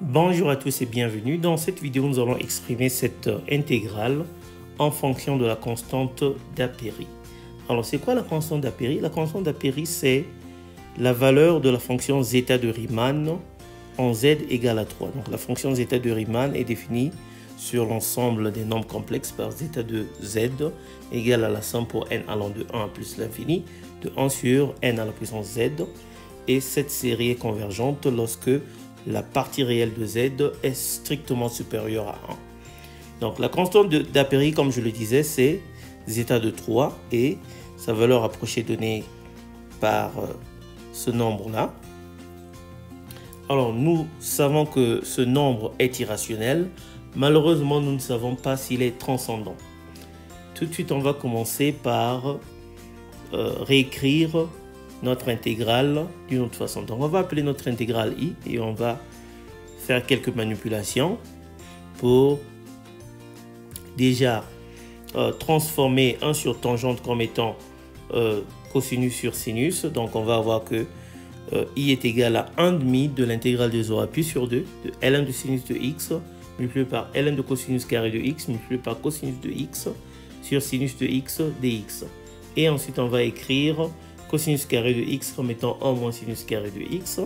Bonjour à tous et bienvenue. Dans cette vidéo, nous allons exprimer cette intégrale en fonction de la constante d'Apéry. Alors, c'est quoi la constante d'Apéry? La constante d'Apéry, c'est la valeur de la fonction zeta de Riemann en z égale à 3. Donc, la fonction zeta de Riemann est définie sur l'ensemble des nombres complexes par zeta de z égale à la somme pour n allant de 1 plus l'infini de 1 sur n à la puissance z. Et cette série est convergente lorsque la partie réelle de z est strictement supérieure à 1. Donc la constante d'Apéry, comme je le disais, c'est zeta de 3 et sa valeur approchée donnée par ce nombre-là. Alors nous savons que ce nombre est irrationnel. Malheureusement, nous ne savons pas s'il est transcendant. Tout de suite, on va commencer par réécrire notre intégrale d'une autre façon. Donc on va appeler notre intégrale i et on va faire quelques manipulations pour déjà transformer 1 sur tangente comme étant cosinus sur sinus. Donc on va avoir que i est égal à 1/2 de l'intégrale de 0 à pi sur 2 de ln de sinus de x multiplié par ln de cosinus carré de x multiplié par cosinus de x sur sinus de x dx. Et ensuite on va écrire cosinus carré de x comme étant 1 moins sinus carré de x.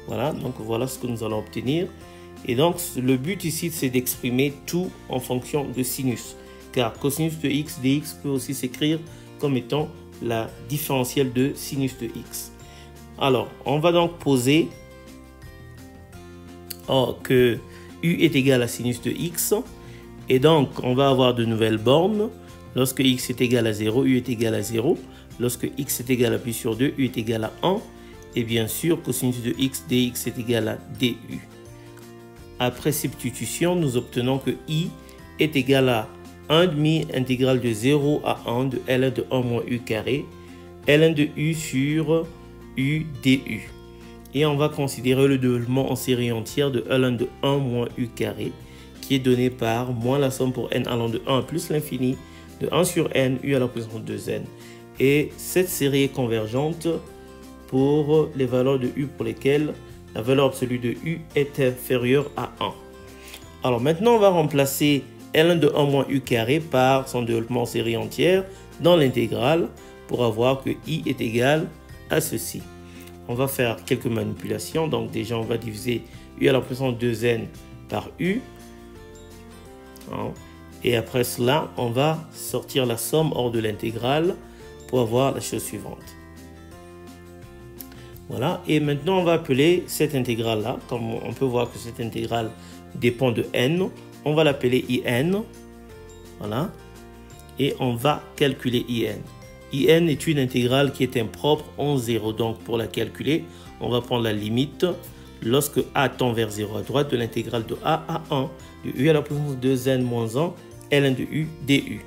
Voilà, donc voilà ce que nous allons obtenir. Et donc le but ici, c'est d'exprimer tout en fonction de sinus. Car cosinus de x dx peut aussi s'écrire comme étant la différentielle de sinus de x. Alors, on va donc poser que u est égal à sinus de x. Et donc, on va avoir de nouvelles bornes. Lorsque x est égal à 0, u est égal à 0. Lorsque x est égal à pi sur 2, u est égal à 1. Et bien sûr, cosinus de x dx est égal à du. Après substitution, nous obtenons que i est égal à 1/2 intégrale de 0 à 1 de ln de 1 moins u carré, ln de u sur u du. Et on va considérer le développement en série entière de ln de 1 moins u carré, qui est donné par moins la somme pour n allant de 1 plus l'infini de 1 sur n u à la puissance 2n. Et cette série est convergente pour les valeurs de u pour lesquelles la valeur absolue de u est inférieure à 1. Alors maintenant, on va remplacer ln de 1 moins u carré par son développement en série entière dans l'intégrale pour avoir que i est égal à ceci. On va faire quelques manipulations. Donc déjà, on va diviser u à la puissance 2n par u. Et après cela, on va sortir la somme hors de l'intégrale pour avoir la chose suivante. Voilà, et maintenant on va appeler cette intégrale-là, comme on peut voir que cette intégrale dépend de n, on va l'appeler in, voilà, et on va calculer in. In est une intégrale qui est impropre en 0, donc pour la calculer, on va prendre la limite lorsque a tend vers 0 à droite de l'intégrale de a à 1, de u à la puissance 2n moins 1, ln de u du.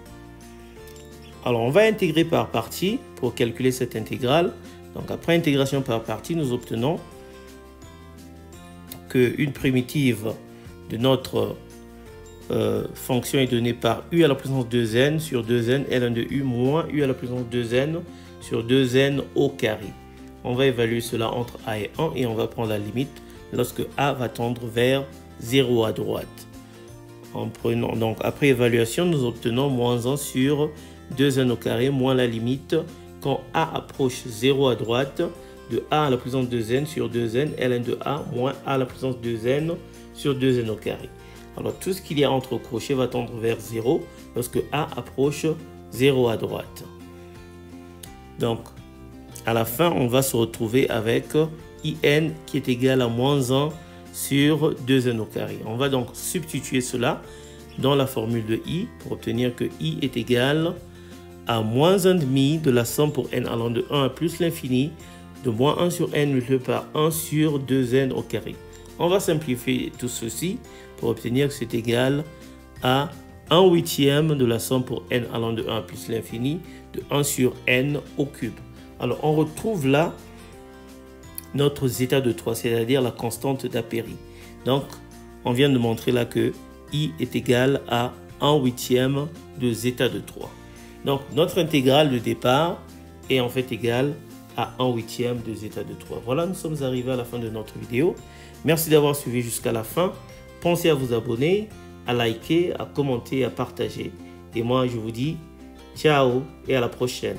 Alors on va intégrer par partie pour calculer cette intégrale. Donc après intégration par partie, nous obtenons qu'une primitive de notre fonction est donnée par u à la puissance 2n sur 2n ln de u moins u à la puissance 2n sur 2n au carré. On va évaluer cela entre a et 1 et on va prendre la limite lorsque a va tendre vers 0 à droite. En prenant, donc après évaluation, nous obtenons moins 1 sur 2n au carré moins la limite quand a approche 0 à droite de a à la puissance 2n sur 2n ln de a moins a à la puissance 2n sur 2n au carré. Alors tout ce qu'il y a entre crochets va tendre vers 0 lorsque a approche 0 à droite. Donc à la fin, on va se retrouver avec in qui est égal à moins 1 sur 2n au carré. On va donc substituer cela dans la formule de i pour obtenir que i est égal à moins 1/2 de la somme pour n allant de 1 à plus l'infini de moins 1 sur n multiplié par 1 sur 2n au carré. On va simplifier tout ceci pour obtenir que c'est égal à 1/8 de la somme pour n allant de 1 à plus l'infini de 1 sur n au cube. Alors on retrouve là notre zeta de 3, c'est-à-dire la constante d'Apéry. Donc on vient de montrer là que i est égal à 1/8 de zeta de 3. Donc notre intégrale de départ est en fait égale à 1/8 de zeta de 3. Voilà, nous sommes arrivés à la fin de notre vidéo. Merci d'avoir suivi jusqu'à la fin. Pensez à vous abonner, à liker, à commenter, à partager. Et moi, je vous dis ciao et à la prochaine.